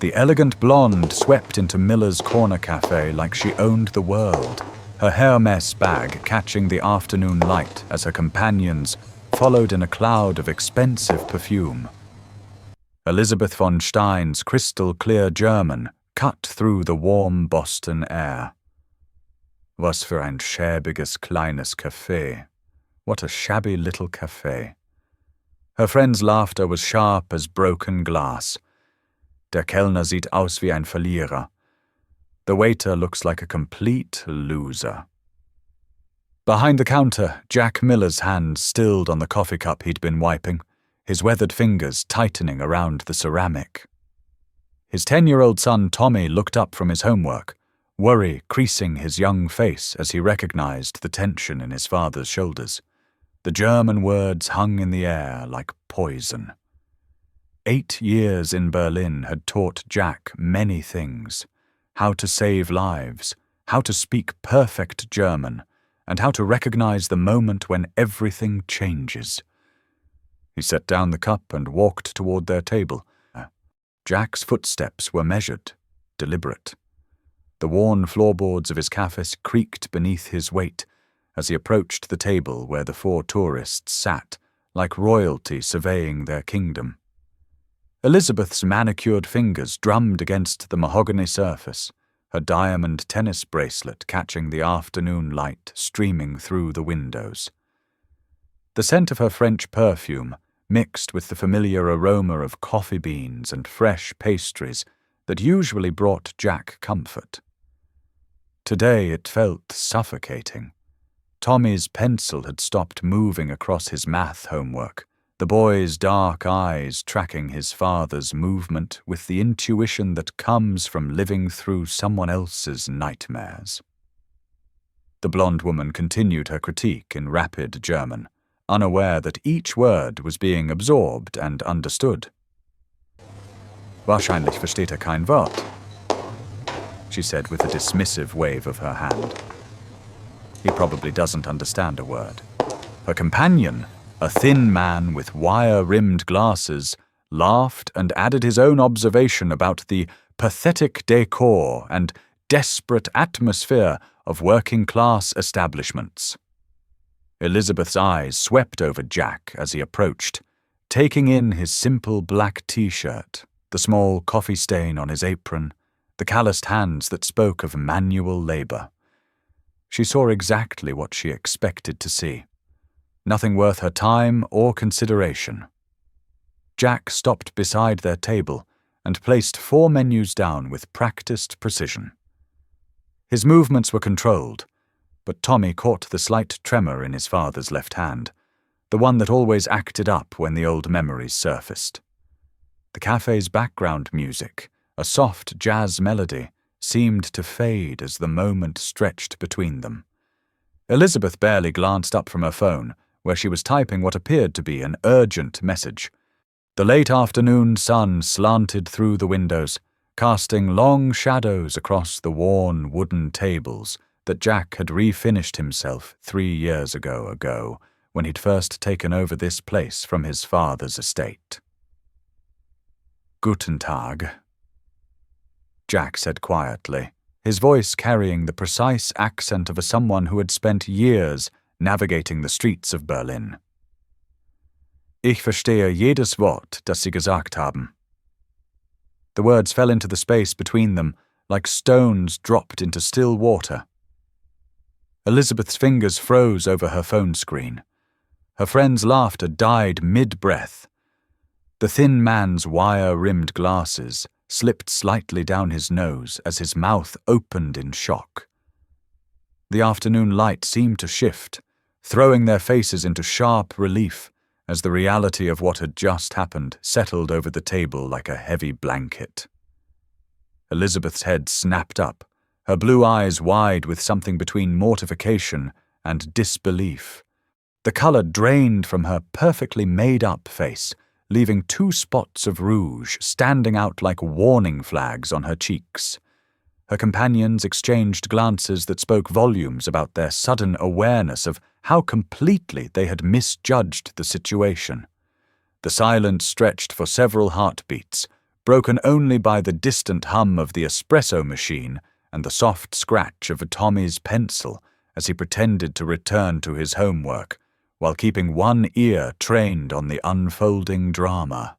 The elegant blonde swept into Miller's Corner Cafe like she owned the world, her Heiress bag catching the afternoon light as her companions followed in a cloud of expensive perfume. Elizabeth von Stein's crystal-clear German cut through the warm Boston air. Was für ein schäbiges kleines Café. What a shabby little café. Her friend's laughter was sharp as broken glass. Der Kellner sieht aus wie ein Verlierer. The waiter looks like a complete loser. Behind the counter, Jack Miller's hands stilled on the coffee cup he'd been wiping, his weathered fingers tightening around the ceramic. His 10-year-old son Tommy looked up from his homework, worry creasing his young face as he recognized the tension in his father's shoulders. The German words hung in the air like poison. 8 years in Berlin had taught Jack many things: how to save lives, how to speak perfect German, and how to recognize the moment when everything changes. He set down the cup and walked toward their table. Jack's footsteps were measured, deliberate. The worn floorboards of his café creaked beneath his weight as he approached the table where the 4 tourists sat, like royalty surveying their kingdom. Elizabeth's manicured fingers drummed against the mahogany surface, her diamond tennis bracelet catching the afternoon light streaming through the windows. The scent of her French perfume mixed with the familiar aroma of coffee beans and fresh pastries that usually brought Jack comfort. Today it felt suffocating. Tommy's pencil had stopped moving across his math homework, the boy's dark eyes tracking his father's movement with the intuition that comes from living through someone else's nightmares. The blonde woman continued her critique in rapid German, unaware that each word was being absorbed and understood. Wahrscheinlich versteht kein Wort, she said with a dismissive wave of her hand. He probably doesn't understand a word. Her companion, a thin man with wire-rimmed glasses, laughed and added his own observation about the pathetic decor and desperate atmosphere of working-class establishments. Elizabeth's eyes swept over Jack as he approached, taking in his simple black t-shirt, the small coffee stain on his apron, the calloused hands that spoke of manual labor. She saw exactly what she expected to see. Nothing worth her time or consideration. Jack stopped beside their table and placed 4 menus down with practiced precision. His movements were controlled, but Tommy caught the slight tremor in his father's left hand, the one that always acted up when the old memories surfaced. The cafe's background music, a soft jazz melody, seemed to fade as the moment stretched between them. Elizabeth barely glanced up from her phone, where she was typing what appeared to be an urgent message. The late afternoon sun slanted through the windows, casting long shadows across the worn wooden tables that Jack had refinished himself 3 years ago, when he'd first taken over this place from his father's estate. Guten Tag, Jack said quietly, his voice carrying the precise accent of someone who had spent years navigating the streets of Berlin. Ich verstehe jedes Wort, das Sie gesagt haben. The words fell into the space between them like stones dropped into still water. Elizabeth's fingers froze over her phone screen. Her friend's laughter died mid-breath. The thin man's wire-rimmed glasses slipped slightly down his nose as his mouth opened in shock. The afternoon light seemed to shift, throwing their faces into sharp relief as the reality of what had just happened settled over the table like a heavy blanket. Elizabeth's head snapped up, her blue eyes wide with something between mortification and disbelief. The color drained from her perfectly made-up face, leaving 2 spots of rouge standing out like warning flags on her cheeks. Her companions exchanged glances that spoke volumes about their sudden awareness of how completely they had misjudged the situation. The silence stretched for several heartbeats, broken only by the distant hum of the espresso machine and the soft scratch of Tommy's pencil as he pretended to return to his homework, while keeping one ear trained on the unfolding drama.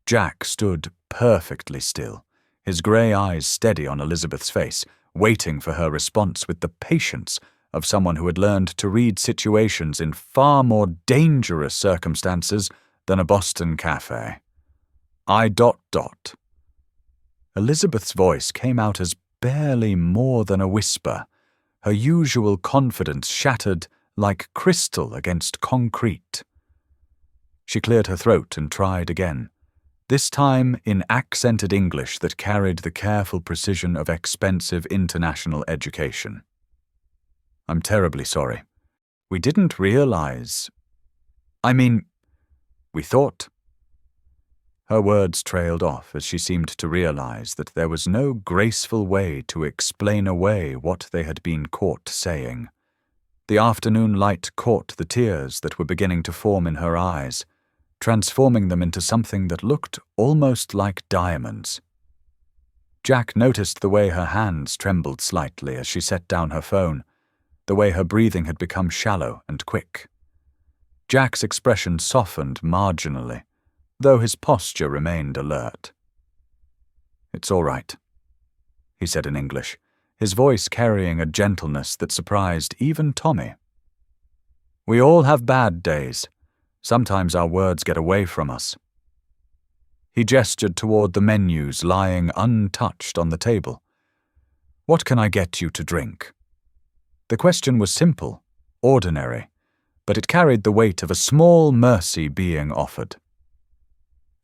Jack stood perfectly still, his grey eyes steady on Elizabeth's face, waiting for her response with the patience of someone who had learned to read situations in far more dangerous circumstances than a Boston cafe. Elizabeth's voice came out as barely more than a whisper, her usual confidence shattered like crystal against concrete. She cleared her throat and tried again, this time in accented English that carried the careful precision of expensive international education. "I'm terribly sorry. We didn't realize. We thought." Her words trailed off as she seemed to realize that there was no graceful way to explain away what they had been caught saying. The afternoon light caught the tears that were beginning to form in her eyes, transforming them into something that looked almost like diamonds. Jack noticed the way her hands trembled slightly as she set down her phone, the way her breathing had become shallow and quick. Jack's expression softened marginally, though his posture remained alert. "It's all right," he said in English, his voice carrying a gentleness that surprised even Tommy. "We all have bad days. Sometimes our words get away from us." He gestured toward the menus lying untouched on the table. "What can I get you to drink?" The question was simple, ordinary, but it carried the weight of a small mercy being offered.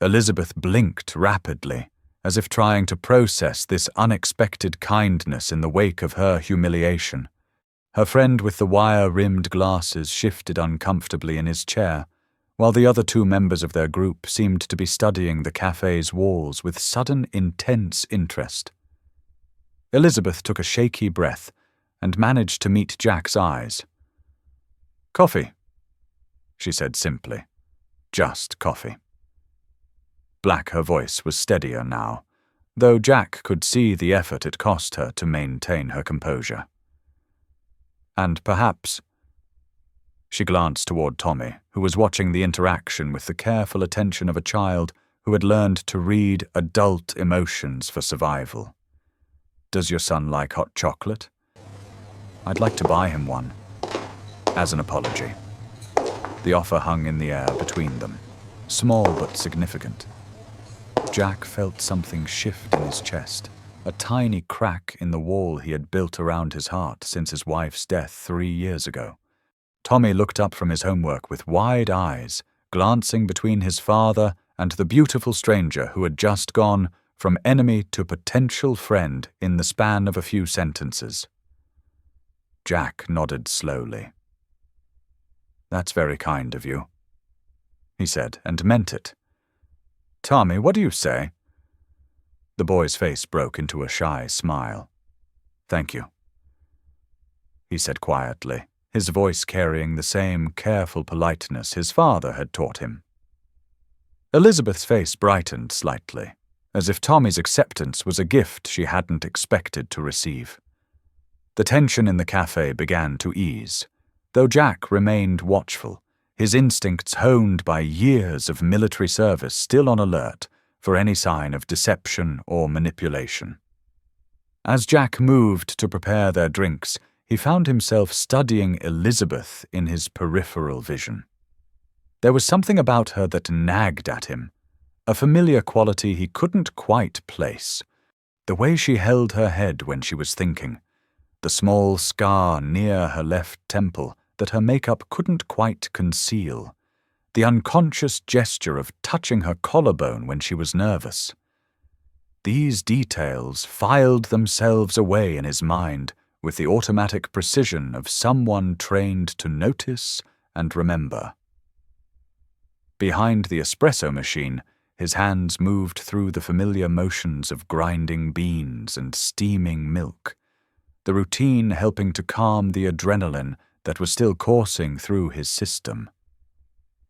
Elizabeth blinked rapidly, as if trying to process this unexpected kindness in the wake of her humiliation. Her friend with the wire-rimmed glasses shifted uncomfortably in his chair, while the other two members of their group seemed to be studying the cafe's walls with sudden intense interest. Elizabeth took a shaky breath and managed to meet Jack's eyes. "Coffee," she said simply. "Just coffee." Black, her voice was steadier now, though Jack could see the effort it cost her to maintain her composure. "And perhaps—" She glanced toward Tommy, who was watching the interaction with the careful attention of a child who had learned to read adult emotions for survival. "Does your son like hot chocolate? I'd like to buy him one, as an apology." The offer hung in the air between them, small but significant. Jack felt something shift in his chest, a tiny crack in the wall he had built around his heart since his wife's death 3 years ago. Tommy looked up from his homework with wide eyes, glancing between his father and the beautiful stranger who had just gone from enemy to potential friend in the span of a few sentences. Jack nodded slowly. "That's very kind of you," he said, and meant it. "Tommy, what do you say?" The boy's face broke into a shy smile. "Thank you," he said quietly, his voice carrying the same careful politeness his father had taught him. Elizabeth's face brightened slightly, as if Tommy's acceptance was a gift she hadn't expected to receive. The tension in the cafe began to ease, though Jack remained watchful, his instincts honed by years of military service still on alert for any sign of deception or manipulation. As Jack moved to prepare their drinks, he found himself studying Elizabeth in his peripheral vision. There was something about her that nagged at him, a familiar quality he couldn't quite place. The way she held her head when she was thinking, the small scar near her left temple that her makeup couldn't quite conceal, the unconscious gesture of touching her collarbone when she was nervous. These details filed themselves away in his mind with the automatic precision of someone trained to notice and remember. Behind the espresso machine, his hands moved through the familiar motions of grinding beans and steaming milk, the routine helping to calm the adrenaline that was still coursing through his system.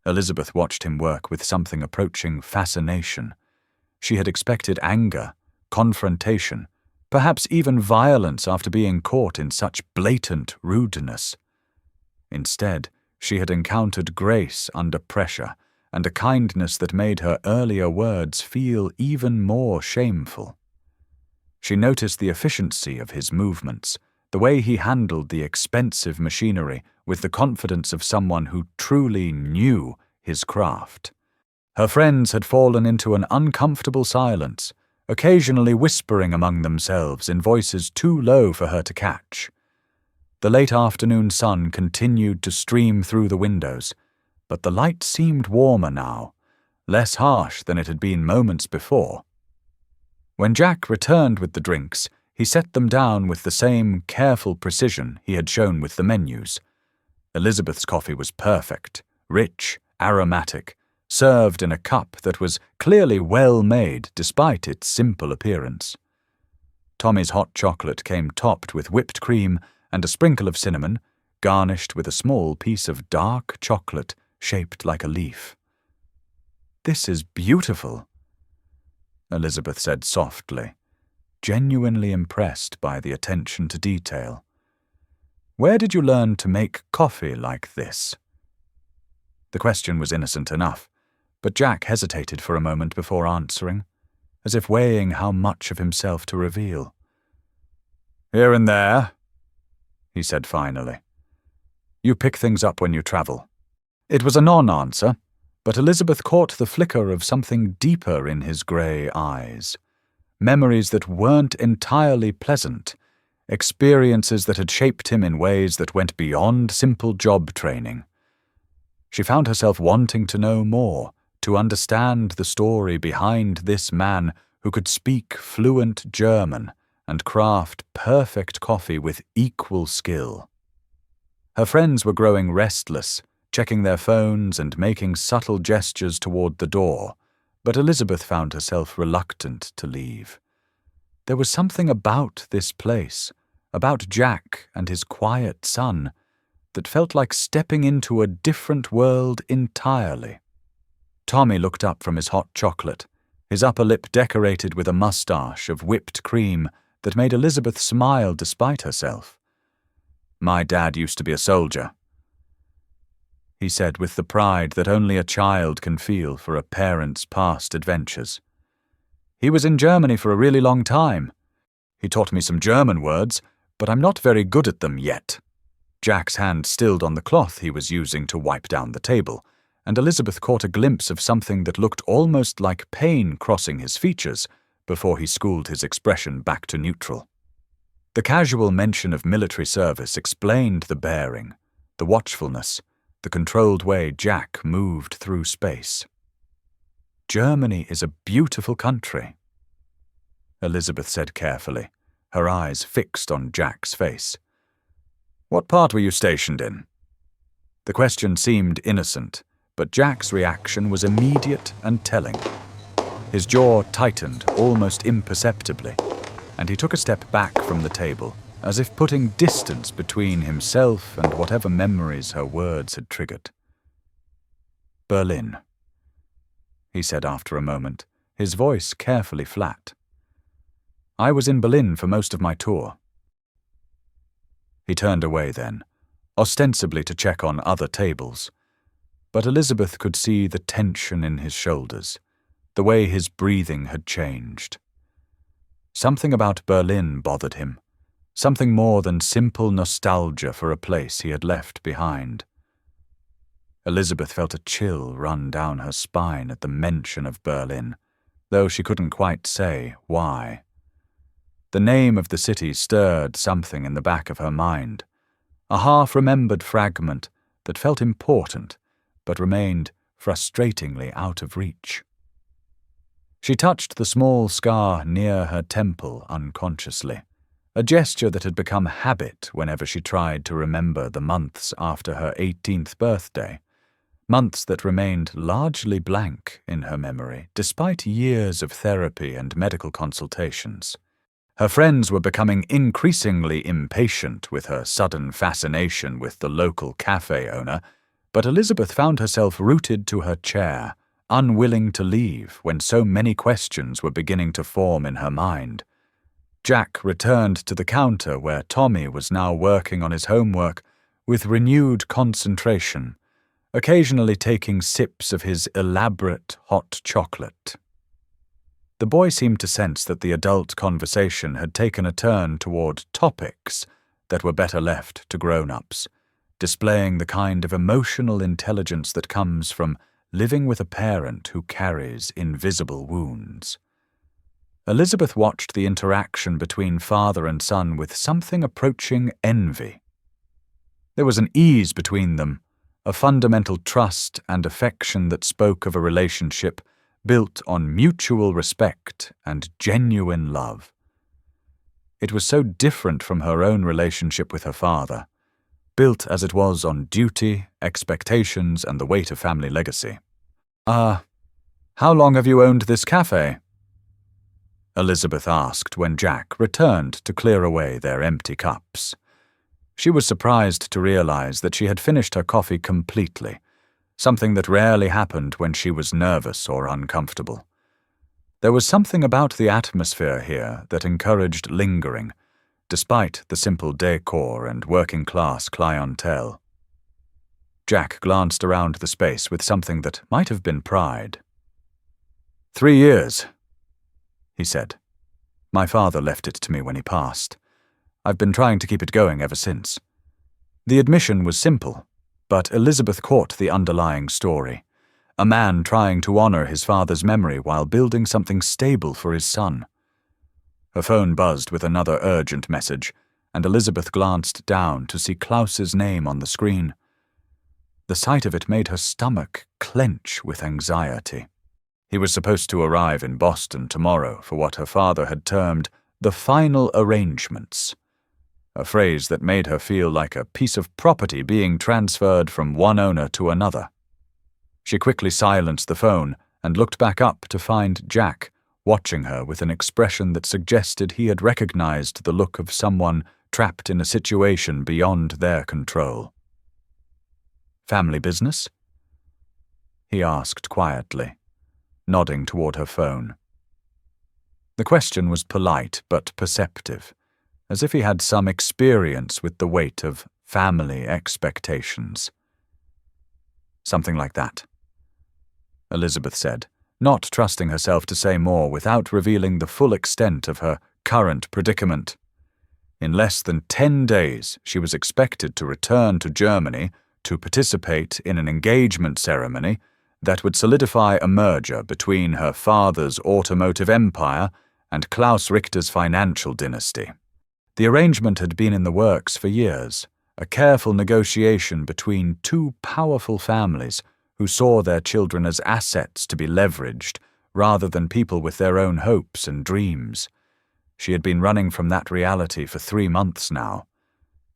Elizabeth watched him work with something approaching fascination, She had expected anger, confrontation, perhaps even violence after being caught in such blatant rudeness. Instead, she had encountered grace under pressure and a kindness that made her earlier words feel even more shameful. She noticed the efficiency of his movements, the way he handled the expensive machinery with the confidence of someone who truly knew his craft. Her friends had fallen into an uncomfortable silence, occasionally whispering among themselves in voices too low for her to catch. The late afternoon sun continued to stream through the windows, but the light seemed warmer now, less harsh than it had been moments before. When Jack returned with the drinks, he set them down with the same careful precision he had shown with the menus. Elizabeth's coffee was perfect, rich, aromatic, served in a cup that was clearly well made despite its simple appearance. Tommy's hot chocolate came topped with whipped cream and a sprinkle of cinnamon, garnished with a small piece of dark chocolate shaped like a leaf. "This is beautiful," Elizabeth said softly, genuinely impressed by the attention to detail. "Where did you learn to make coffee like this?" The question was innocent enough, but Jack hesitated for a moment before answering, as if weighing how much of himself to reveal. "Here and there," he said finally. "You pick things up when you travel." It was a non-answer, but Elizabeth caught the flicker of something deeper in his grey eyes. Memories that weren't entirely pleasant, experiences that had shaped him in ways that went beyond simple job training. She found herself wanting to know more, to understand the story behind this man who could speak fluent German and craft perfect coffee with equal skill. Her friends were growing restless, checking their phones and making subtle gestures toward the door, but Elizabeth found herself reluctant to leave. There was something about this place, about Jack and his quiet son, that felt like stepping into a different world entirely. Tommy looked up from his hot chocolate, his upper lip decorated with a mustache of whipped cream that made Elizabeth smile despite herself. "My dad used to be a soldier," he said with the pride that only a child can feel for a parent's past adventures. "He was in Germany for a really long time. He taught me some German words, but I'm not very good at them yet." Jack's hand stilled on the cloth he was using to wipe down the table, and Elizabeth caught a glimpse of something that looked almost like pain crossing his features before he schooled his expression back to neutral. The casual mention of military service explained the bearing, the watchfulness, the controlled way Jack moved through space. "Germany is a beautiful country," Elizabeth said carefully, her eyes fixed on Jack's face. "What part were you stationed in?" The question seemed innocent, but Jack's reaction was immediate and telling. His jaw tightened almost imperceptibly, and he took a step back from the table, as if putting distance between himself and whatever memories her words had triggered. "Berlin," he said after a moment, his voice carefully flat. "I was in Berlin for most of my tour." He turned away then, ostensibly to check on other tables, but Elizabeth could see the tension in his shoulders, the way his breathing had changed. Something about Berlin bothered him, something more than simple nostalgia for a place he had left behind. Elizabeth felt a chill run down her spine at the mention of Berlin, though she couldn't quite say why. The name of the city stirred something in the back of her mind, a half-remembered fragment that felt important but remained frustratingly out of reach. She touched the small scar near her temple unconsciously, a gesture that had become habit whenever she tried to remember the months after her 18th birthday, months that remained largely blank in her memory despite years of therapy and medical consultations. Her friends were becoming increasingly impatient with her sudden fascination with the local cafe owner, but Elizabeth found herself rooted to her chair, unwilling to leave when so many questions were beginning to form in her mind. Jack returned to the counter where Tommy was now working on his homework with renewed concentration, occasionally taking sips of his elaborate hot chocolate. The boy seemed to sense that the adult conversation had taken a turn toward topics that were better left to grown-ups, displaying the kind of emotional intelligence that comes from living with a parent who carries invisible wounds. Elizabeth watched the interaction between father and son with something approaching envy. There was an ease between them, a fundamental trust and affection that spoke of a relationship built on mutual respect and genuine love. It was so different from her own relationship with her father, built as it was on duty, expectations, and the weight of family legacy. How long have you owned this cafe?" Elizabeth asked when Jack returned to clear away their empty cups. She was surprised to realize that she had finished her coffee completely, something that rarely happened when she was nervous or uncomfortable. There was something about the atmosphere here that encouraged lingering, despite the simple decor and working-class clientele. Jack glanced around the space with something that might have been pride. 3 years, he said. "My father left it to me when he passed. I've been trying to keep it going ever since." The admission was simple, but Elizabeth caught the underlying story. A man trying to honor his father's memory while building something stable for his son. Her phone buzzed with another urgent message, and Elizabeth glanced down to see Klaus's name on the screen. The sight of it made her stomach clench with anxiety. He was supposed to arrive in Boston tomorrow for what her father had termed the final arrangements, a phrase that made her feel like a piece of property being transferred from one owner to another. She quickly silenced the phone and looked back up to find Jack watching her with an expression that suggested he had recognized the look of someone trapped in a situation beyond their control. "Family business?" he asked quietly, nodding toward her phone. The question was polite but perceptive, as if he had some experience with the weight of family expectations. "Something like that," Elizabeth said, not trusting herself to say more without revealing the full extent of her current predicament. In less than 10 days, she was expected to return to Germany to participate in an engagement ceremony that would solidify a merger between her father's automotive empire and Klaus Richter's financial dynasty. The arrangement had been in the works for years, a careful negotiation between two powerful families who saw their children as assets to be leveraged rather than people with their own hopes and dreams. She had been running from that reality for 3 months now,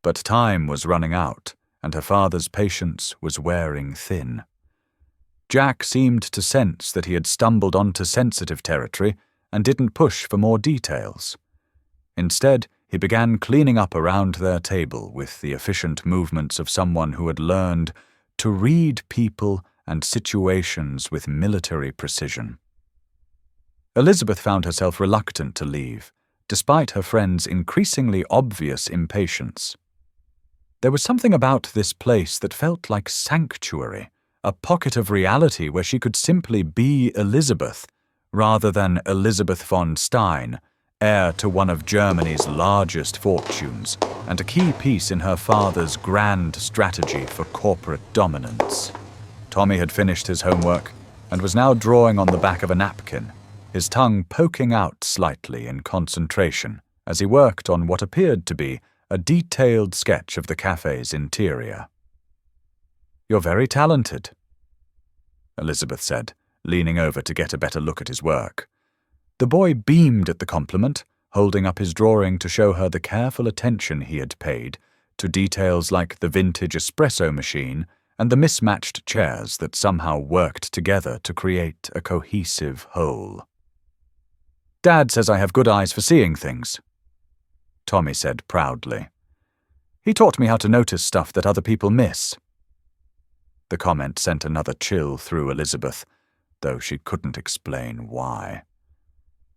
but time was running out and her father's patience was wearing thin. Jack seemed to sense that he had stumbled onto sensitive territory and didn't push for more details. Instead, he began cleaning up around their table with the efficient movements of someone who had learned to read people and situations with military precision. Elizabeth found herself reluctant to leave, despite her friend's increasingly obvious impatience. There was something about this place that felt like sanctuary, a pocket of reality where she could simply be Elizabeth, rather than Elizabeth von Stein, heir to one of Germany's largest fortunes, and a key piece in her father's grand strategy for corporate dominance. Tommy had finished his homework and was now drawing on the back of a napkin, his tongue poking out slightly in concentration as he worked on what appeared to be a detailed sketch of the cafe's interior. "You're very talented," Elizabeth said, leaning over to get a better look at his work. The boy beamed at the compliment, holding up his drawing to show her the careful attention he had paid to details like the vintage espresso machine and the mismatched chairs that somehow worked together to create a cohesive whole. "Dad says I have good eyes for seeing things," Tommy said proudly. "He taught me how to notice stuff that other people miss." The comment sent another chill through Elizabeth. though she couldn't explain why.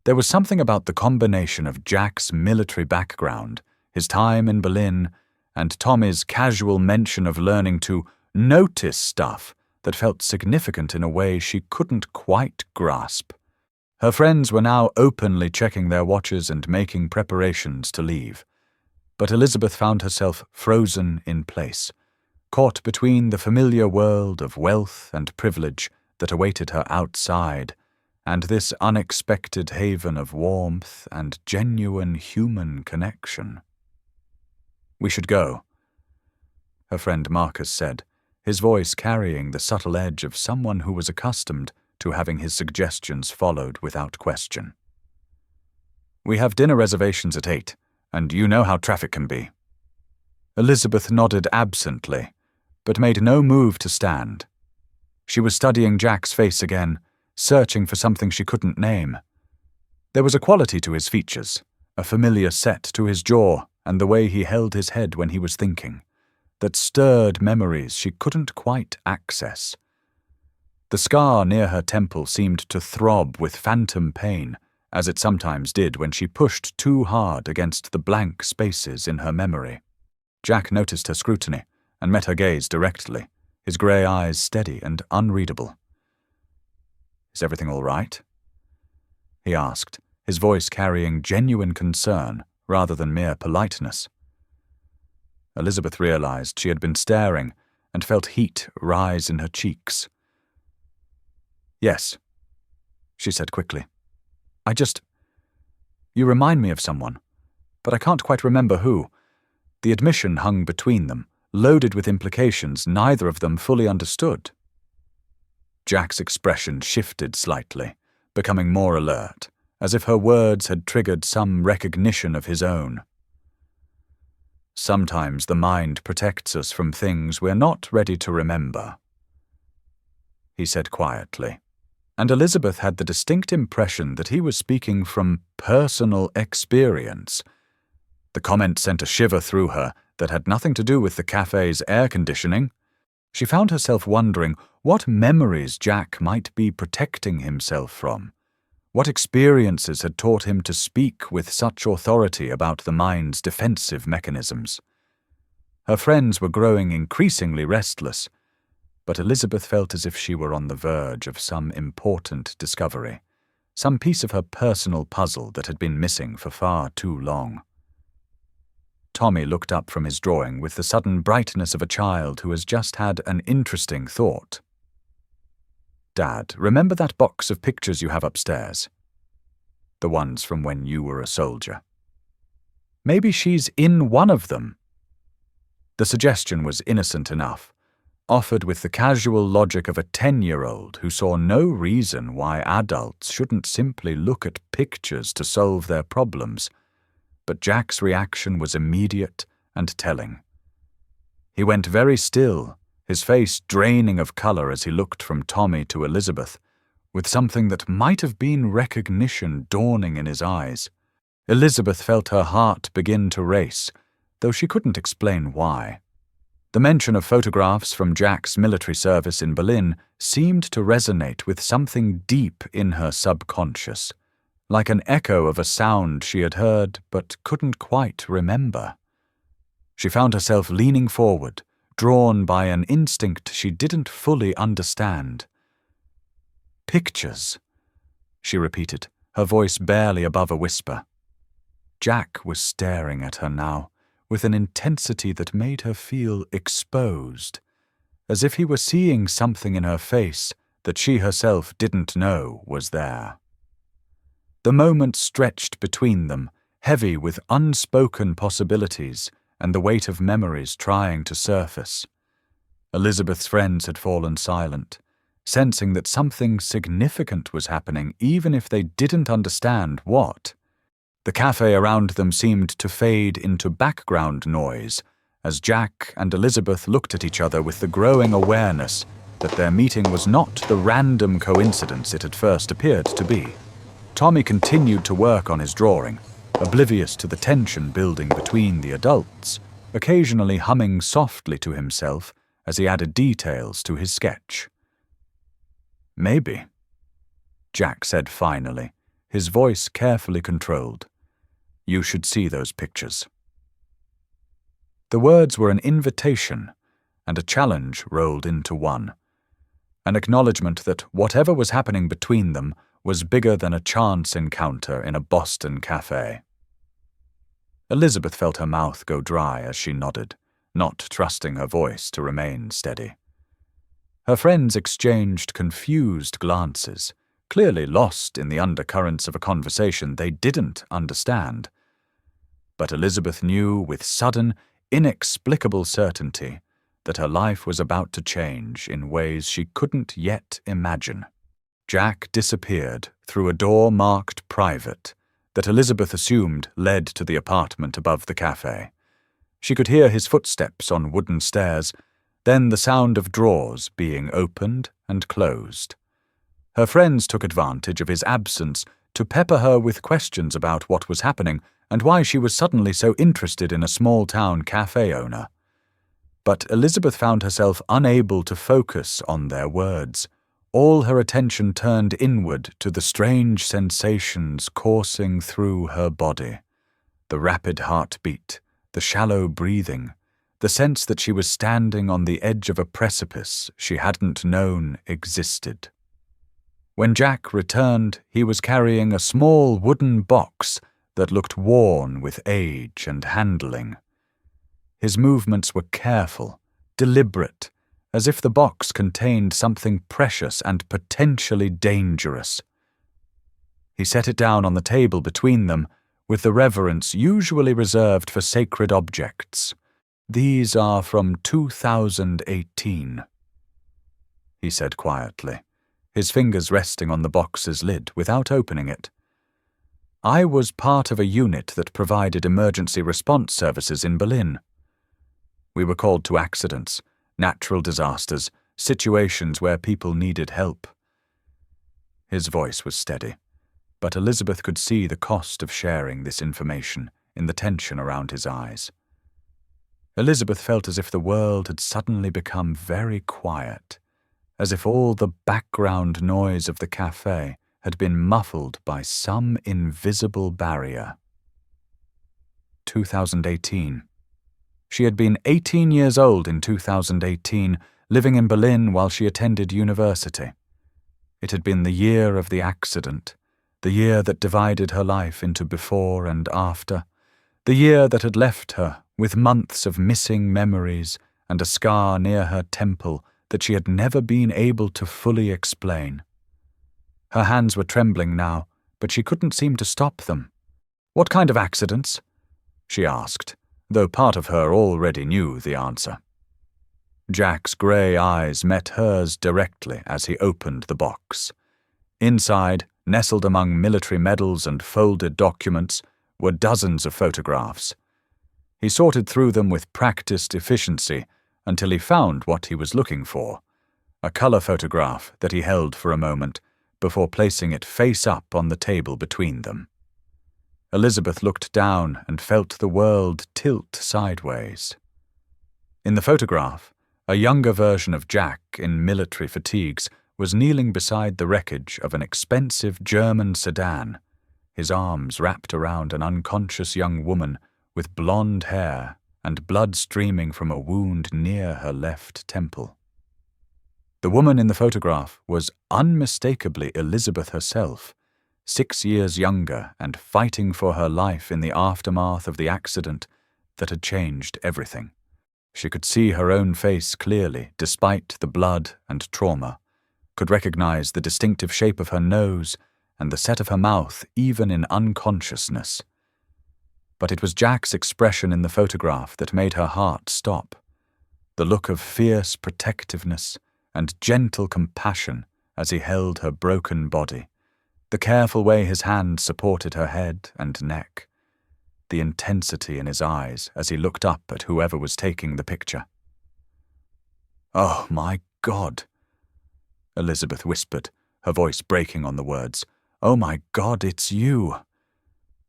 There was something about the combination of Jack's military background, his time in Berlin, and Tommy's casual mention of learning to notice stuff that felt significant in a way she couldn't quite grasp. Her friends were now openly checking their watches and making preparations to leave, but Elizabeth found herself frozen in place, caught between the familiar world of wealth and privilege that awaited her outside and this unexpected haven of warmth and genuine human connection. "We should go," her friend Marcus said, his voice carrying the subtle edge of someone who was accustomed to having his suggestions followed without question. "We have dinner reservations at 8, and you know how traffic can be." Elizabeth nodded absently, but made no move to stand. She was studying Jack's face again, searching for something she couldn't name. There was a quality to his features, a familiar set to his jaw and the way he held his head when he was thinking, that stirred memories she couldn't quite access. The scar near her temple seemed to throb with phantom pain, as it sometimes did when she pushed too hard against the blank spaces in her memory. Jack noticed her scrutiny and met her gaze directly, his grey eyes steady and unreadable. "Is everything all right?" he asked, his voice carrying genuine concern rather than mere politeness. Elizabeth realized she had been staring and felt heat rise in her cheeks. "Yes," she said quickly. You remind me of someone, but I can't quite remember who." The admission hung between them, loaded with implications neither of them fully understood. Jack's expression shifted slightly, becoming more alert, as if her words had triggered some recognition of his own. "Sometimes the mind protects us from things we're not ready to remember," he said quietly, and Elizabeth had the distinct impression that he was speaking from personal experience. The comment sent a shiver through her that had nothing to do with the cafe's air conditioning. She found herself wondering what memories Jack might be protecting himself from. What experiences had taught him to speak with such authority about the mind's defensive mechanisms? Her friends were growing increasingly restless, but Elizabeth felt as if she were on the verge of some important discovery, some piece of her personal puzzle that had been missing for far too long. Tommy looked up from his drawing with the sudden brightness of a child who has just had an interesting thought. "Dad, remember that box of pictures you have upstairs? The ones from when you were a soldier. Maybe she's in one of them." The suggestion was innocent enough, offered with the casual logic of a 10-year-old who saw no reason why adults shouldn't simply look at pictures to solve their problems. But Jack's reaction was immediate and telling. He went very still, his face draining of colour as he looked from Tommy to Elizabeth, with something that might have been recognition dawning in his eyes. Elizabeth felt her heart begin to race, though she couldn't explain why. The mention of photographs from Jack's military service in Berlin seemed to resonate with something deep in her subconscious, like an echo of a sound she had heard but couldn't quite remember. She found herself leaning forward, drawn by an instinct she didn't fully understand. "Pictures," she repeated, her voice barely above a whisper. Jack was staring at her now, with an intensity that made her feel exposed, as if he were seeing something in her face that she herself didn't know was there. The moment stretched between them, heavy with unspoken possibilities and the weight of memories trying to surface. Elizabeth's friends had fallen silent, sensing that something significant was happening even if they didn't understand what. The cafe around them seemed to fade into background noise as Jack and Elizabeth looked at each other with the growing awareness that their meeting was not the random coincidence it had first appeared to be. Tommy continued to work on his drawing, oblivious to the tension building between the adults, occasionally humming softly to himself as he added details to his sketch. "Maybe," Jack said finally, his voice carefully controlled. "You should see those pictures." The words were an invitation and a challenge rolled into one, an acknowledgement that whatever was happening between them was bigger than a chance encounter in a Boston cafe. Elizabeth felt her mouth go dry as she nodded, not trusting her voice to remain steady. Her friends exchanged confused glances, clearly lost in the undercurrents of a conversation they didn't understand. But Elizabeth knew with sudden, inexplicable certainty that her life was about to change in ways she couldn't yet imagine. Jack disappeared through a door marked private that Elizabeth assumed led to the apartment above the cafe. She could hear his footsteps on wooden stairs, then the sound of drawers being opened and closed. Her friends took advantage of his absence to pepper her with questions about what was happening and why she was suddenly so interested in a small-town cafe owner. But Elizabeth found herself unable to focus on their words. All her attention turned inward to the strange sensations coursing through her body. The rapid heartbeat, the shallow breathing, the sense that she was standing on the edge of a precipice she hadn't known existed. When Jack returned, he was carrying a small wooden box that looked worn with age and handling. His movements were careful, deliberate, as if the box contained something precious and potentially dangerous. He set it down on the table between them with the reverence usually reserved for sacred objects. "These are from 2018, he said quietly, his fingers resting on the box's lid without opening it. "I was part of a unit that provided emergency response services in Berlin. We were called to accidents, natural disasters, situations where people needed help." His voice was steady, but Elizabeth could see the cost of sharing this information in the tension around his eyes. Elizabeth felt as if the world had suddenly become very quiet, as if all the background noise of the cafe had been muffled by some invisible barrier. 2018. She had been 18 years old in 2018, living in Berlin while she attended university. It had been the year of the accident, the year that divided her life into before and after, the year that had left her with months of missing memories and a scar near her temple that she had never been able to fully explain. Her hands were trembling now, but she couldn't seem to stop them. "What kind of accidents?" she asked, though part of her already knew the answer. Jack's grey eyes met hers directly as he opened the box. Inside, nestled among military medals and folded documents, were dozens of photographs. He sorted through them with practiced efficiency until he found what he was looking for, a color photograph that he held for a moment before placing it face up on the table between them. Elizabeth looked down and felt the world tilt sideways. In the photograph, a younger version of Jack in military fatigues was kneeling beside the wreckage of an expensive German sedan, his arms wrapped around an unconscious young woman with blonde hair and blood streaming from a wound near her left temple. The woman in the photograph was unmistakably Elizabeth herself, 6 years younger and fighting for her life in the aftermath of the accident that had changed everything. She could see her own face clearly despite the blood and trauma, could recognize the distinctive shape of her nose and the set of her mouth even in unconsciousness. But it was Jack's expression in the photograph that made her heart stop, the look of fierce protectiveness and gentle compassion as he held her broken body, the careful way his hand supported her head and neck, the intensity in his eyes as he looked up at whoever was taking the picture. "Oh, my God," Elizabeth whispered, her voice breaking on the words. "Oh, my God, it's you.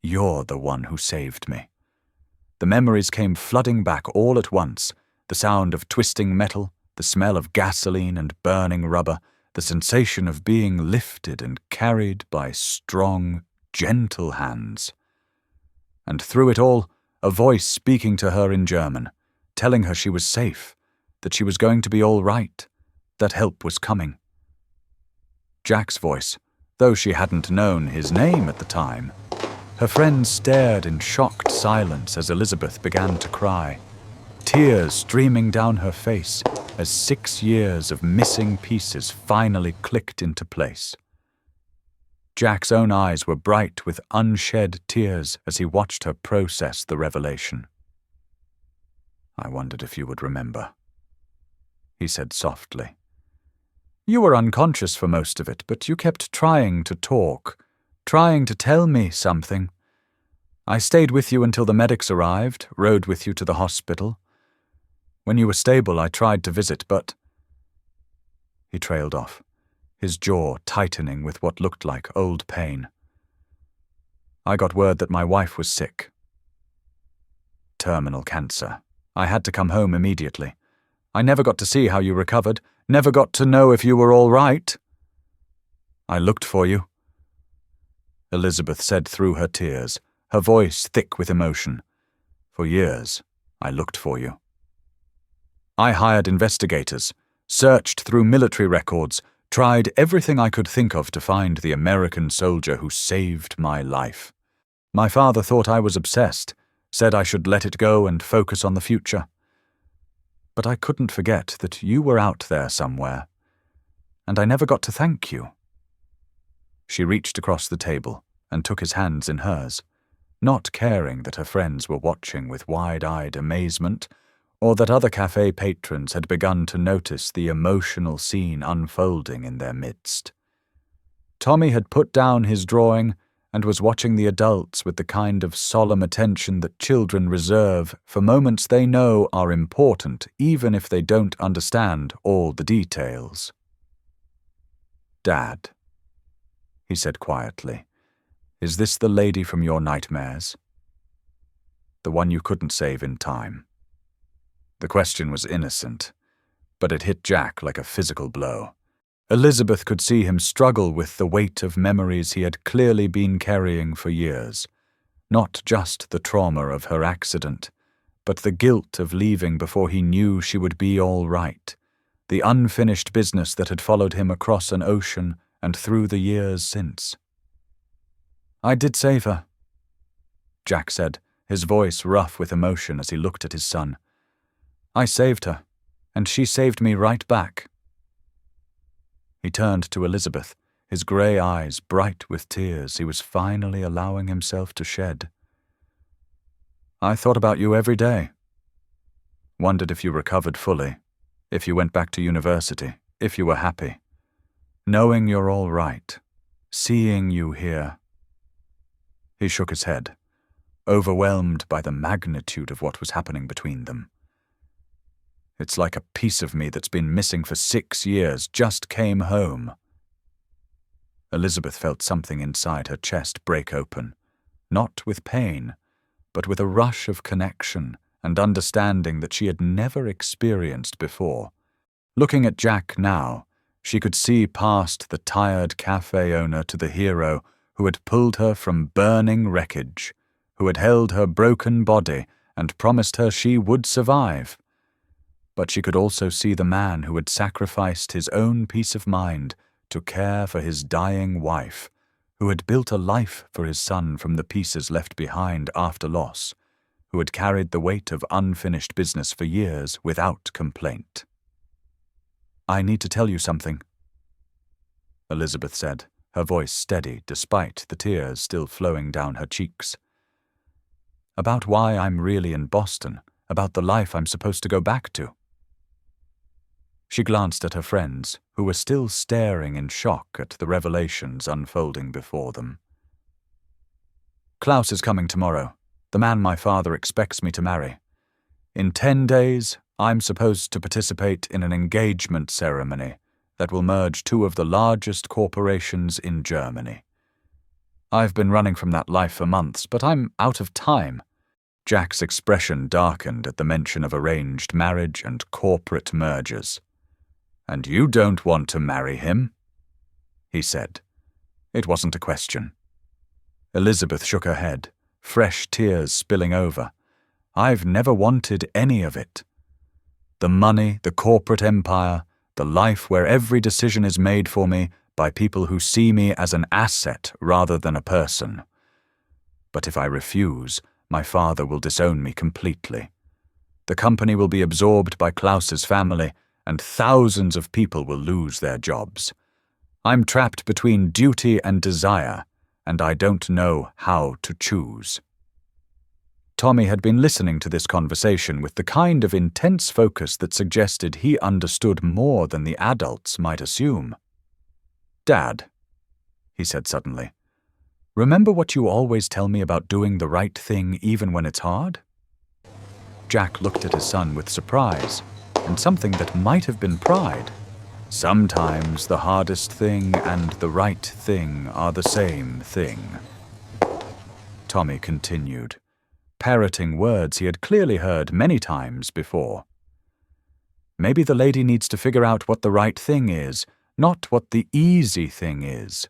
You're the one who saved me." The memories came flooding back all at once, the sound of twisting metal, the smell of gasoline and burning rubber, the sensation of being lifted and carried by strong, gentle hands. And through it all, a voice speaking to her in German, telling her she was safe, that she was going to be all right, that help was coming. Jack's voice, though she hadn't known his name at the time. Her friends stared in shocked silence as Elizabeth began to cry, tears streaming down her face as 6 years of missing pieces finally clicked into place. Jack's own eyes were bright with unshed tears as he watched her process the revelation. "I wondered if you would remember," he said softly. "You were unconscious for most of it, but you kept trying to talk, trying to tell me something. I stayed with you until the medics arrived, rode with you to the hospital. When you were stable, I tried to visit, but—" He trailed off, his jaw tightening with what looked like old pain. "I got word that my wife was sick. Terminal cancer. I had to come home immediately. I never got to see how you recovered, never got to know if you were all right. I looked for you," Elizabeth said through her tears, her voice thick with emotion. "For years, I looked for you. I hired investigators, searched through military records, tried everything I could think of to find the American soldier who saved my life. My father thought I was obsessed, said I should let it go and focus on the future. But I couldn't forget that you were out there somewhere, and I never got to thank you." She reached across the table and took his hands in hers, not caring that her friends were watching with wide-eyed amazement, or that other cafe patrons had begun to notice the emotional scene unfolding in their midst. Tommy had put down his drawing and was watching the adults with the kind of solemn attention that children reserve for moments they know are important even if they don't understand all the details. "Dad," he said quietly, "is this the lady from your nightmares? The one you couldn't save in time?" The question was innocent, but it hit Jack like a physical blow. Elizabeth could see him struggle with the weight of memories he had clearly been carrying for years. Not just the trauma of her accident, but the guilt of leaving before he knew she would be all right. The unfinished business that had followed him across an ocean and through the years since. "I did save her," Jack said, his voice rough with emotion as he looked at his son. "I saved her, and she saved me right back." He turned to Elizabeth, his grey eyes bright with tears he was finally allowing himself to shed. "I thought about you every day. Wondered if you recovered fully, if you went back to university, if you were happy. Knowing you're all right, seeing you here." He shook his head, overwhelmed by the magnitude of what was happening between them. "It's like a piece of me that's been missing for 6 years just came home." Elizabeth felt something inside her chest break open, not with pain, but with a rush of connection and understanding that she had never experienced before. Looking at Jack now, she could see past the tired cafe owner to the hero who had pulled her from burning wreckage, who had held her broken body and promised her she would survive. But she could also see the man who had sacrificed his own peace of mind to care for his dying wife, who had built a life for his son from the pieces left behind after loss, who had carried the weight of unfinished business for years without complaint. "I need to tell you something," Elizabeth said, her voice steady despite the tears still flowing down her cheeks. "About why I'm really in Boston, about the life I'm supposed to go back to." She glanced at her friends, who were still staring in shock at the revelations unfolding before them. "Klaus is coming tomorrow, the man my father expects me to marry. In 10 days, I'm supposed to participate in an engagement ceremony that will merge 2 of the largest corporations in Germany. I've been running from that life for months, but I'm out of time." Jack's expression darkened at the mention of arranged marriage and corporate mergers. "And you don't want to marry him?" he said. It wasn't a question. Elizabeth shook her head, fresh tears spilling over. "I've never wanted any of it. The money, the corporate empire, the life where every decision is made for me by people who see me as an asset rather than a person. But if I refuse, my father will disown me completely. The company will be absorbed by Klaus's family, and thousands of people will lose their jobs. I'm trapped between duty and desire, and I don't know how to choose." Tommy had been listening to this conversation with the kind of intense focus that suggested he understood more than the adults might assume. "Dad," he said suddenly, "remember what you always tell me about doing the right thing even when it's hard?" Jack looked at his son with surprise, and something that might have been pride. "Sometimes the hardest thing and the right thing are the same thing," Tommy continued, parroting words he had clearly heard many times before. "Maybe the lady needs to figure out what the right thing is, not what the easy thing is."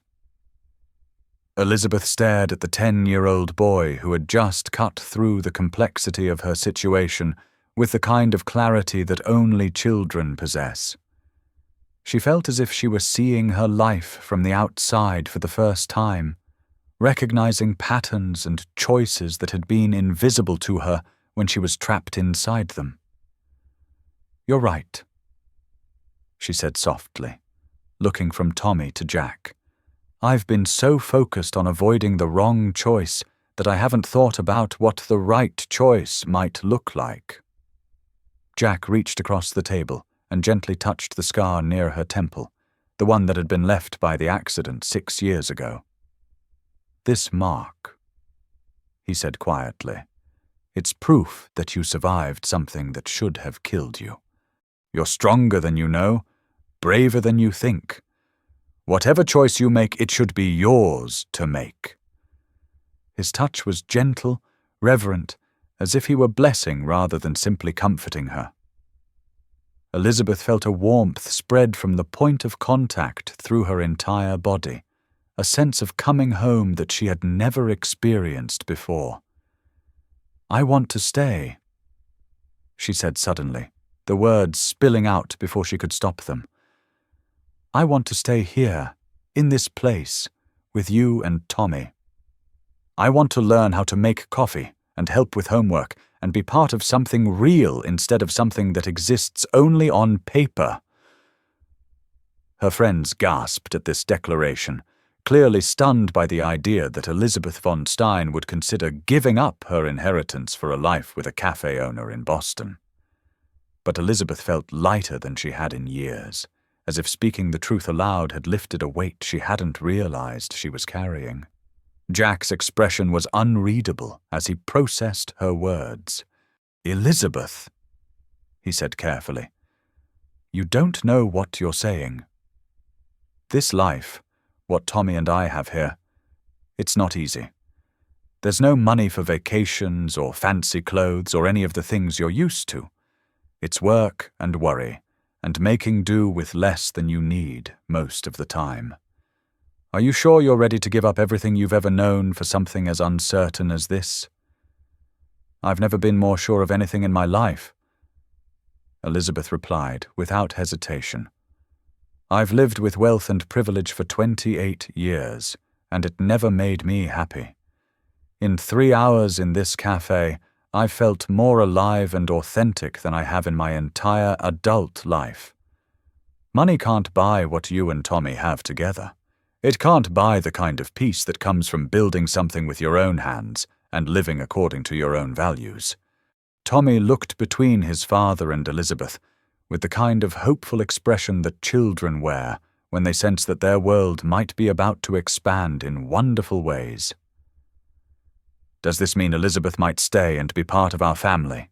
Elizabeth stared at the 10-year-old boy who had just cut through the complexity of her situation with the kind of clarity that only children possess. She felt as if she were seeing her life from the outside for the first time, recognizing patterns and choices that had been invisible to her when she was trapped inside them. "You're right," she said softly, looking from Tommy to Jack. "I've been so focused on avoiding the wrong choice that I haven't thought about what the right choice might look like." Jack reached across the table and gently touched the scar near her temple, the one that had been left by the accident 6 years ago. "This mark," he said quietly, "it's proof that you survived something that should have killed you. You're stronger than you know, braver than you think. Whatever choice you make, it should be yours to make." His touch was gentle, reverent, as if he were blessing rather than simply comforting her. Elizabeth felt a warmth spread from the point of contact through her entire body, a sense of coming home that she had never experienced before. "I want to stay," she said suddenly, the words spilling out before she could stop them. "I want to stay here, in this place, with you and Tommy. I want to learn how to make coffee and help with homework and be part of something real instead of something that exists only on paper." Her friends gasped at this declaration, clearly stunned by the idea that Elizabeth von Stein would consider giving up her inheritance for a life with a cafe owner in Boston. But Elizabeth felt lighter than she had in years, as if speaking the truth aloud had lifted a weight she hadn't realized she was carrying. Jack's expression was unreadable as he processed her words. "Elizabeth," he said carefully, "you don't know what you're saying. This life, what Tommy and I have here, it's not easy. There's no money for vacations or fancy clothes or any of the things you're used to. It's work and worry, and making do with less than you need most of the time. Are you sure you're ready to give up everything you've ever known for something as uncertain as this?" "I've never been more sure of anything in my life," Elizabeth replied without hesitation. "I've lived with wealth and privilege for 28 years, and it never made me happy. In 3 hours in this cafe, I felt more alive and authentic than I have in my entire adult life. Money can't buy what you and Tommy have together. It can't buy the kind of peace that comes from building something with your own hands and living according to your own values." Tommy looked between his father and Elizabeth with the kind of hopeful expression that children wear when they sense that their world might be about to expand in wonderful ways. "Does this mean Elizabeth might stay and be part of our family?"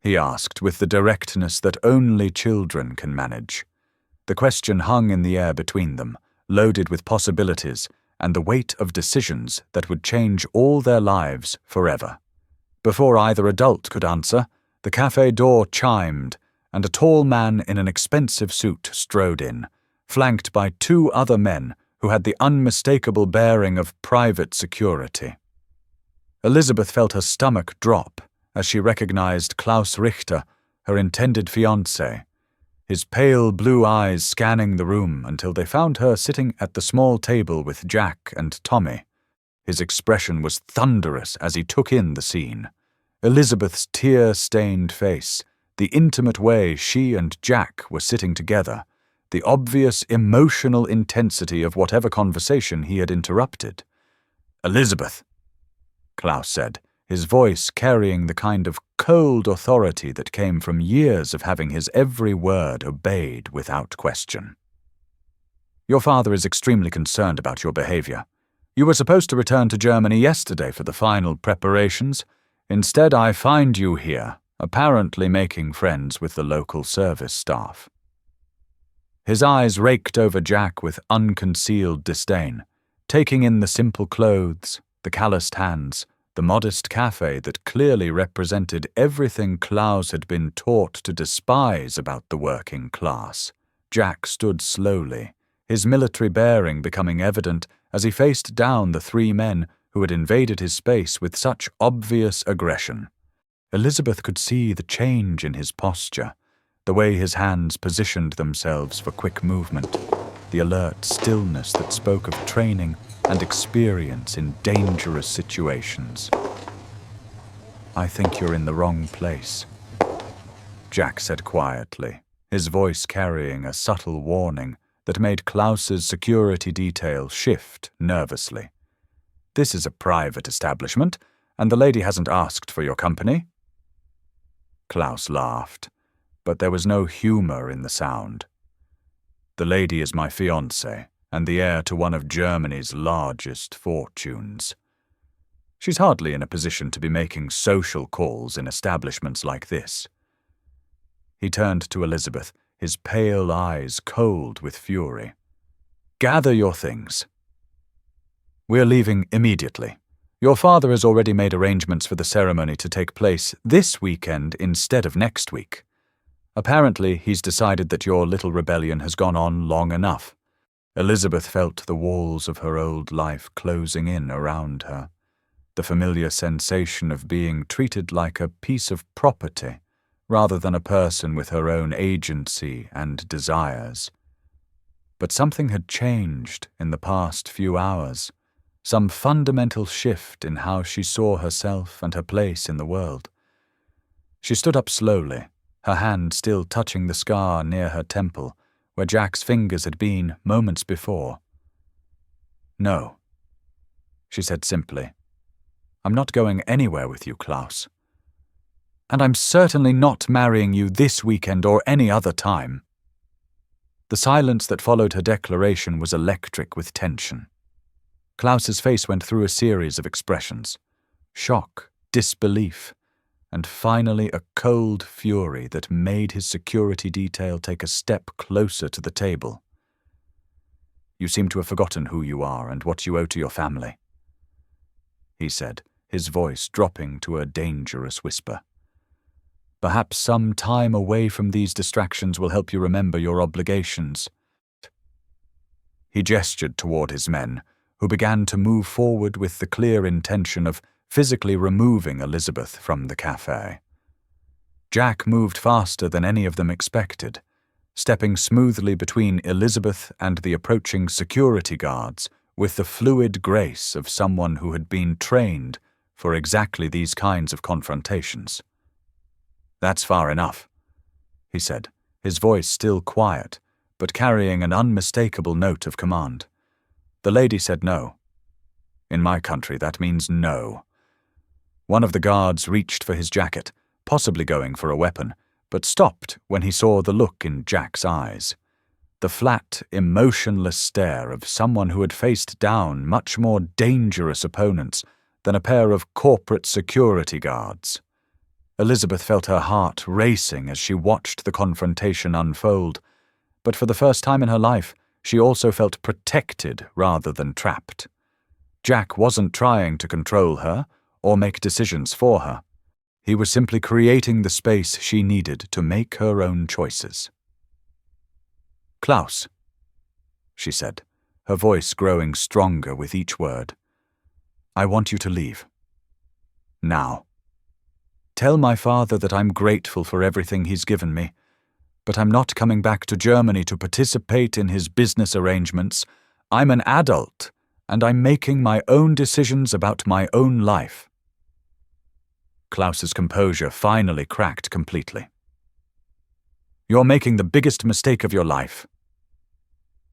he asked with the directness that only children can manage. The question hung in the air between them, loaded with possibilities and the weight of decisions that would change all their lives forever. Before either adult could answer, the cafe door chimed, and a tall man in an expensive suit strode in, flanked by two other men who had the unmistakable bearing of private security. Elizabeth felt her stomach drop as she recognized Klaus Richter, her intended fiancé, his pale blue eyes scanning the room until they found her sitting at the small table with Jack and Tommy. His expression was thunderous as he took in the scene. Elizabeth's tear-stained face, the intimate way she and Jack were sitting together, the obvious emotional intensity of whatever conversation he had interrupted. "Elizabeth," Klaus said, his voice carrying the kind of cold authority that came from years of having his every word obeyed without question. "Your father is extremely concerned about your behavior. You were supposed to return to Germany yesterday for the final preparations. Instead, I find you here, apparently making friends with the local service staff." His eyes raked over Jack with unconcealed disdain, taking in the simple clothes, the calloused hands, the modest cafe that clearly represented everything Klaus had been taught to despise about the working class. Jack stood slowly, his military bearing becoming evident as he faced down the three men who had invaded his space with such obvious aggression. Elizabeth could see the change in his posture, the way his hands positioned themselves for quick movement, the alert stillness that spoke of training and experience in dangerous situations. "I think you're in the wrong place," Jack said quietly, his voice carrying a subtle warning that made Klaus's security detail shift nervously. "This is a private establishment, and the lady hasn't asked for your company." Klaus laughed, but there was no humor in the sound. "The lady is my fiancée, and the heir to one of Germany's largest fortunes. She's hardly in a position to be making social calls in establishments like this." He turned to Elizabeth, his pale eyes cold with fury. "Gather your things. We're leaving immediately. Your father has already made arrangements for the ceremony to take place this weekend instead of next week. Apparently, he's decided that your little rebellion has gone on long enough." Elizabeth felt the walls of her old life closing in around her, the familiar sensation of being treated like a piece of property rather than a person with her own agency and desires. But something had changed in the past few hours, some fundamental shift in how she saw herself and her place in the world. She stood up slowly, her hand still touching the scar near her temple, where Jack's fingers had been moments before. "No," she said simply. "I'm not going anywhere with you, Klaus. And I'm certainly not marrying you this weekend or any other time." The silence that followed her declaration was electric with tension. Klaus's face went through a series of expressions: shock, disbelief, and finally a cold fury that made his security detail take a step closer to the table. "You seem to have forgotten who you are and what you owe to your family," he said, his voice dropping to a dangerous whisper. "Perhaps some time away from these distractions will help you remember your obligations." He gestured toward his men, who began to move forward with the clear intention of physically removing Elizabeth from the cafe. Jack moved faster than any of them expected, stepping smoothly between Elizabeth and the approaching security guards with the fluid grace of someone who had been trained for exactly these kinds of confrontations. "That's far enough," he said, his voice still quiet, but carrying an unmistakable note of command. The lady said no. In my country, that means no. One of the guards reached for his jacket, possibly going for a weapon, but stopped when he saw the look in Jack's eyes. The flat, emotionless stare of someone who had faced down much more dangerous opponents than a pair of corporate security guards. Elizabeth felt her heart racing as she watched the confrontation unfold, but for the first time in her life, she also felt protected rather than trapped. Jack wasn't trying to control her or make decisions for her. He was simply creating the space she needed to make her own choices. "Klaus," she said, her voice growing stronger with each word, "I want you to leave. Now. Tell my father that I'm grateful for everything he's given me, but I'm not coming back to Germany to participate in his business arrangements. I'm an adult, and I'm making my own decisions about my own life." Klaus's composure finally cracked completely. "You're making the biggest mistake of your life,"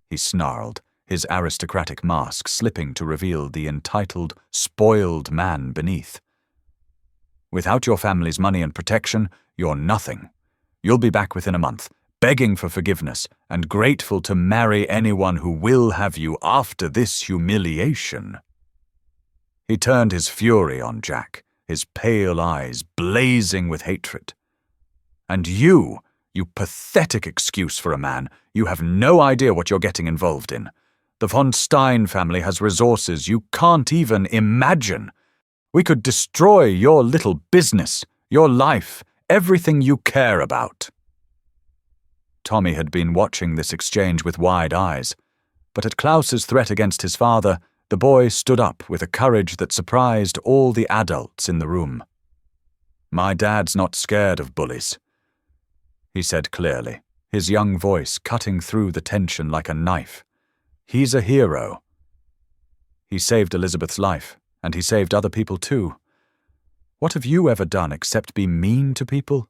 he snarled, his aristocratic mask slipping to reveal the entitled, spoiled man beneath. "Without your family's money and protection, you're nothing. You'll be back within a month, begging for forgiveness and grateful to marry anyone who will have you after this humiliation." He turned his fury on Jack, his pale eyes blazing with hatred. "And you pathetic excuse for a man, you have no idea what you're getting involved in. The von Stein family has resources you can't even imagine. We could destroy your little business, your life, everything you care about." Tommy had been watching this exchange with wide eyes, but at Klaus's threat against his father, the boy stood up with a courage that surprised all the adults in the room. "My dad's not scared of bullies," he said clearly, his young voice cutting through the tension like a knife. "He's a hero. He saved Elizabeth's life, and he saved other people too. What have you ever done except be mean to people?"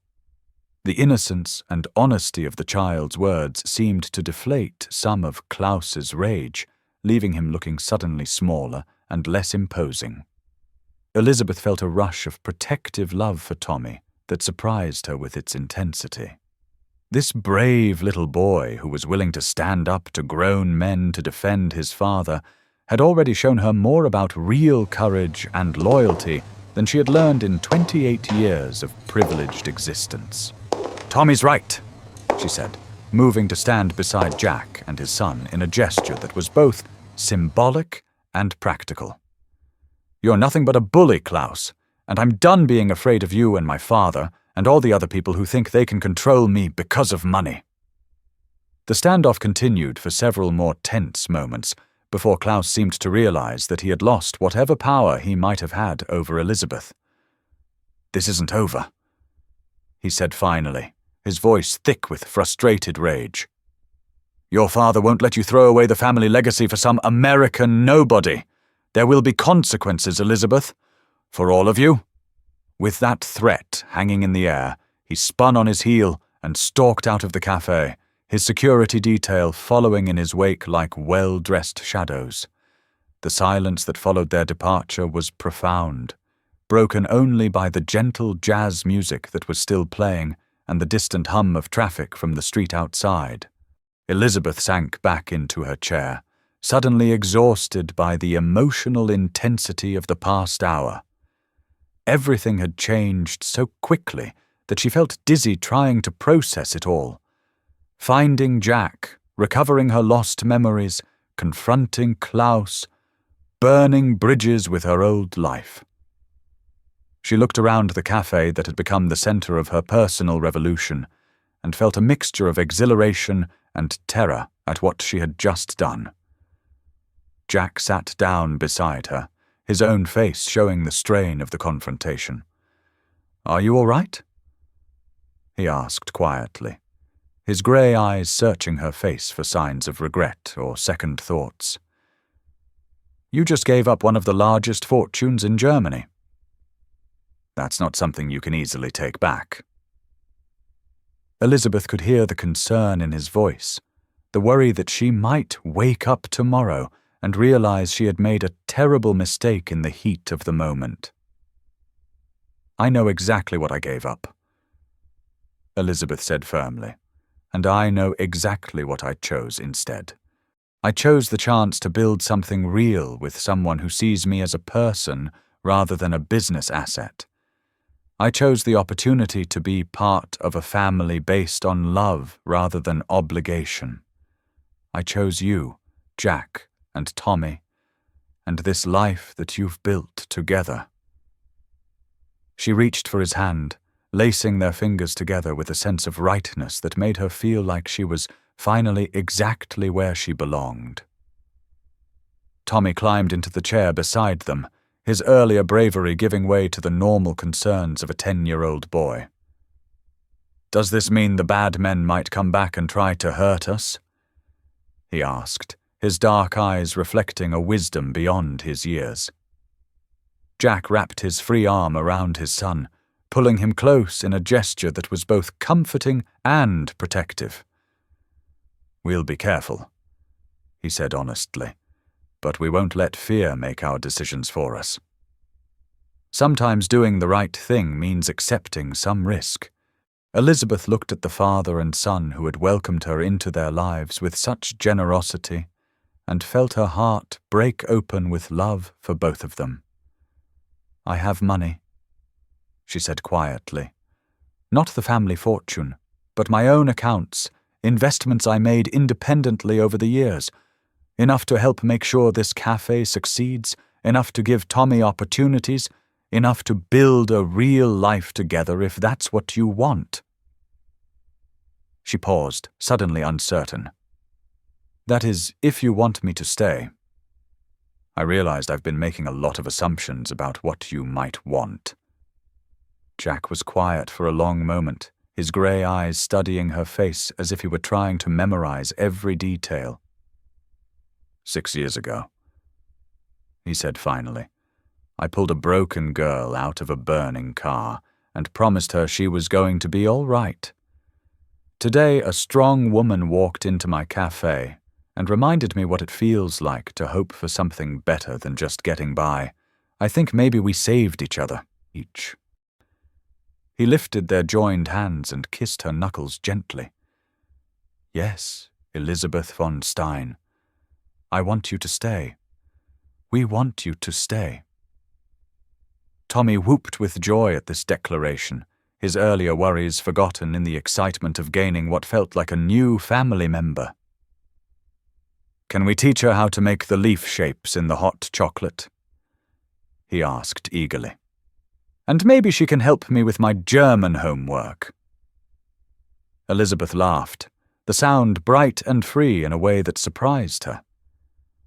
The innocence and honesty of the child's words seemed to deflate some of Klaus's rage, leaving him looking suddenly smaller and less imposing. Elizabeth felt a rush of protective love for Tommy that surprised her with its intensity. This brave little boy who was willing to stand up to grown men to defend his father had already shown her more about real courage and loyalty than she had learned in 28 years of privileged existence. "Tommy's right," she said, moving to stand beside Jack and his son in a gesture that was both symbolic and practical. "You're nothing but a bully, Klaus, and I'm done being afraid of you and my father and all the other people who think they can control me because of money." The standoff continued for several more tense moments before Klaus seemed to realize that he had lost whatever power he might have had over Elizabeth. "This isn't over," he said finally, his voice thick with frustrated rage. "Your father won't let you throw away the family legacy for some American nobody. There will be consequences, Elizabeth, for all of you." With that threat hanging in the air, he spun on his heel and stalked out of the cafe, his security detail following in his wake like well-dressed shadows. The silence that followed their departure was profound, broken only by the gentle jazz music that was still playing and the distant hum of traffic from the street outside. Elizabeth sank back into her chair, suddenly exhausted by the emotional intensity of the past hour. Everything had changed so quickly that she felt dizzy trying to process it all. Finding Jack, recovering her lost memories, confronting Klaus, burning bridges with her old life. She looked around the cafe that had become the center of her personal revolution and felt a mixture of exhilaration and terror at what she had just done. Jack sat down beside her, his own face showing the strain of the confrontation. "Are you all right?" he asked quietly, his grey eyes searching her face for signs of regret or second thoughts. "You just gave up one of the largest fortunes in Germany. That's not something you can easily take back." Elizabeth could hear the concern in his voice, the worry that she might wake up tomorrow and realize she had made a terrible mistake in the heat of the moment. "I know exactly what I gave up," Elizabeth said firmly, "and I know exactly what I chose instead. I chose the chance to build something real with someone who sees me as a person rather than a business asset. I chose the opportunity to be part of a family based on love rather than obligation. I chose you, Jack, and Tommy, and this life that you've built together." She reached for his hand, lacing their fingers together with a sense of rightness that made her feel like she was finally exactly where she belonged. Tommy climbed into the chair beside them, his earlier bravery giving way to the normal concerns of a 10-year-old boy. "Does this mean the bad men might come back and try to hurt us?" he asked, his dark eyes reflecting a wisdom beyond his years. Jack wrapped his free arm around his son, pulling him close in a gesture that was both comforting and protective. "We'll be careful," he said honestly, "but we won't let fear make our decisions for us. Sometimes doing the right thing means accepting some risk." Elizabeth looked at the father and son who had welcomed her into their lives with such generosity and felt her heart break open with love for both of them. "I have money," she said quietly. "Not the family fortune, but my own accounts, investments I made independently over the years. Enough to help make sure this cafe succeeds, enough to give Tommy opportunities, enough to build a real life together if that's what you want." She paused, suddenly uncertain. "That is, if you want me to stay. I realized I've been making a lot of assumptions about what you might want." Jack was quiet for a long moment, his grey eyes studying her face as if he were trying to memorize every detail. 6 years ago," he said finally, "I pulled a broken girl out of a burning car and promised her she was going to be all right. Today, a strong woman walked into my cafe and reminded me what it feels like to hope for something better than just getting by. I think maybe we saved each other, each." He lifted their joined hands and kissed her knuckles gently. "Yes, Elizabeth von Stein. I want you to stay. We want you to stay." Tommy whooped with joy at this declaration, his earlier worries forgotten in the excitement of gaining what felt like a new family member. "Can we teach her how to make the leaf shapes in the hot chocolate?" he asked eagerly. "And maybe she can help me with my German homework." Elizabeth laughed, the sound bright and free in a way that surprised her.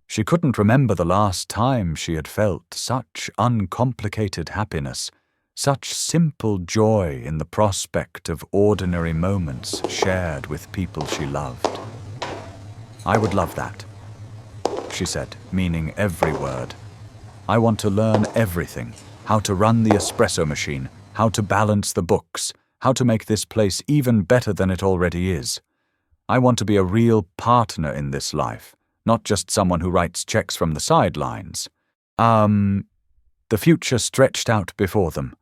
She couldn't remember the last time she had felt such uncomplicated happiness, such simple joy in the prospect of ordinary moments shared with people she loved. "I would love that," she said, meaning every word. "I want to learn everything, how to run the espresso machine, how to balance the books, how to make this place even better than it already is. I want to be a real partner in this life, not just someone who writes checks from the sidelines." The future stretched out before them,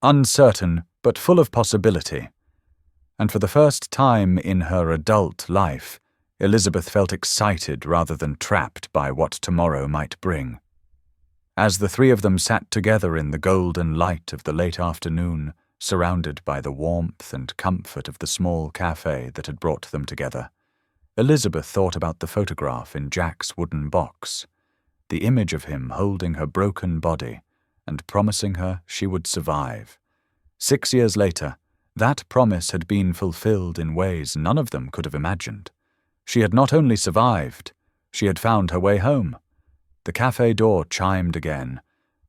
uncertain but full of possibility. And for the first time in her adult life, Elizabeth felt excited rather than trapped by what tomorrow might bring. As the three of them sat together in the golden light of the late afternoon, surrounded by the warmth and comfort of the small cafe that had brought them together, Elizabeth thought about the photograph in Jack's wooden box, the image of him holding her broken body and promising her she would survive. 6 years later, that promise had been fulfilled in ways none of them could have imagined. She had not only survived, she had found her way home. The cafe door chimed again,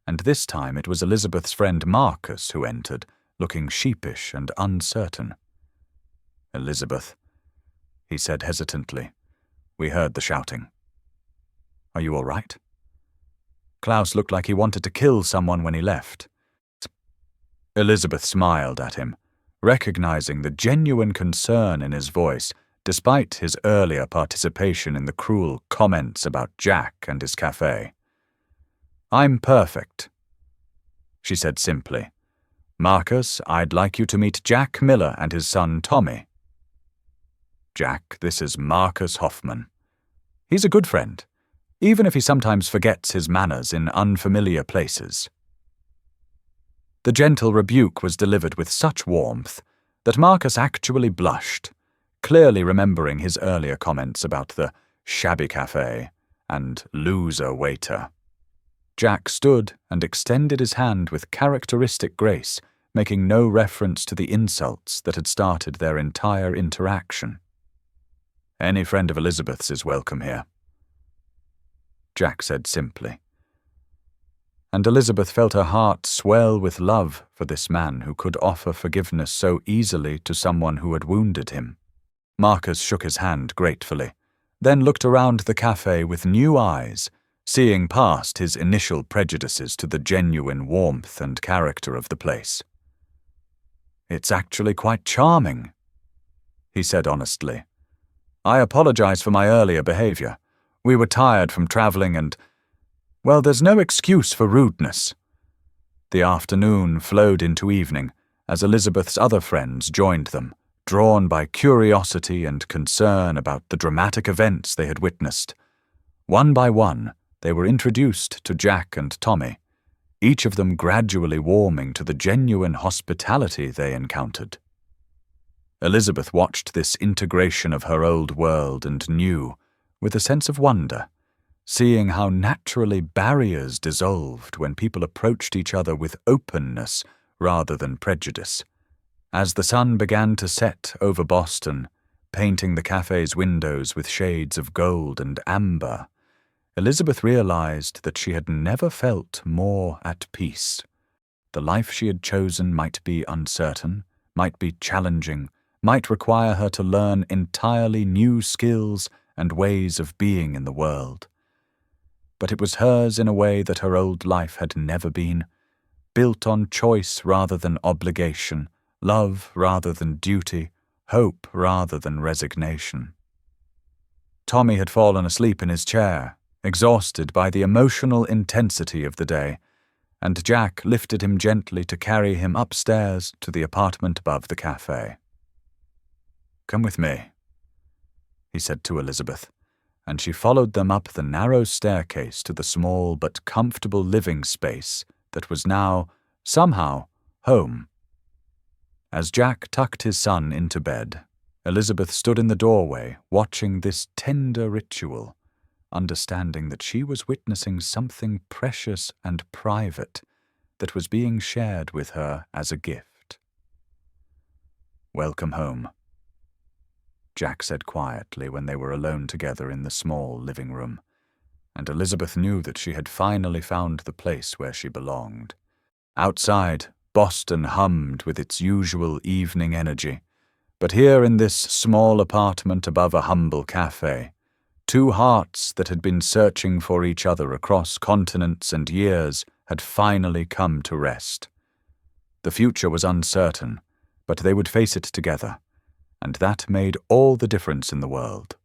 and this time it was Elizabeth's friend Marcus who entered, looking sheepish and uncertain. "Elizabeth," he said hesitantly. "We heard the shouting. Are you all right?" Klaus looked like he wanted to kill someone when he left. Elizabeth smiled at him, recognizing the genuine concern in his voice, despite his earlier participation in the cruel comments about Jack and his cafe. "I'm perfect," she said simply. "Marcus, I'd like you to meet Jack Miller and his son Tommy." "Jack, this is Marcus Hoffman. He's a good friend, even if he sometimes forgets his manners in unfamiliar places." The gentle rebuke was delivered with such warmth that Marcus actually blushed, clearly remembering his earlier comments about the shabby cafe and loser waiter. Jack stood and extended his hand with characteristic grace, making no reference to the insults that had started their entire interaction. "Any friend of Elizabeth's is welcome here," Jack said simply. And Elizabeth felt her heart swell with love for this man who could offer forgiveness so easily to someone who had wounded him. Marcus shook his hand gratefully, then looked around the cafe with new eyes, seeing past his initial prejudices to the genuine warmth and character of the place. "It's actually quite charming," he said honestly. "I apologize for my earlier behavior. We were tired from traveling and, well, there's no excuse for rudeness." The afternoon flowed into evening as Elizabeth's other friends joined them, drawn by curiosity and concern about the dramatic events they had witnessed. One by one, they were introduced to Jack and Tommy, each of them gradually warming to the genuine hospitality they encountered. Elizabeth watched this integration of her old world and new, with a sense of wonder, seeing how naturally barriers dissolved when people approached each other with openness rather than prejudice. As the sun began to set over Boston, painting the cafe's windows with shades of gold and amber, Elizabeth realized that she had never felt more at peace. The life she had chosen might be uncertain, might be challenging, might require her to learn entirely new skills and ways of being in the world. But it was hers in a way that her old life had never been, built on choice rather than obligation, love rather than duty, hope rather than resignation. Tommy had fallen asleep in his chair, exhausted by the emotional intensity of the day, and Jack lifted him gently to carry him upstairs to the apartment above the cafe. "Come with me," he said to Elizabeth, and she followed them up the narrow staircase to the small but comfortable living space that was now, somehow, home. As Jack tucked his son into bed, Elizabeth stood in the doorway watching this tender ritual, understanding that she was witnessing something precious and private that was being shared with her as a gift. "Welcome home," Jack said quietly when they were alone together in the small living room, and Elizabeth knew that she had finally found the place where she belonged. Outside, Boston hummed with its usual evening energy, but here in this small apartment above a humble cafe, two hearts that had been searching for each other across continents and years had finally come to rest. The future was uncertain, but they would face it together, and that made all the difference in the world.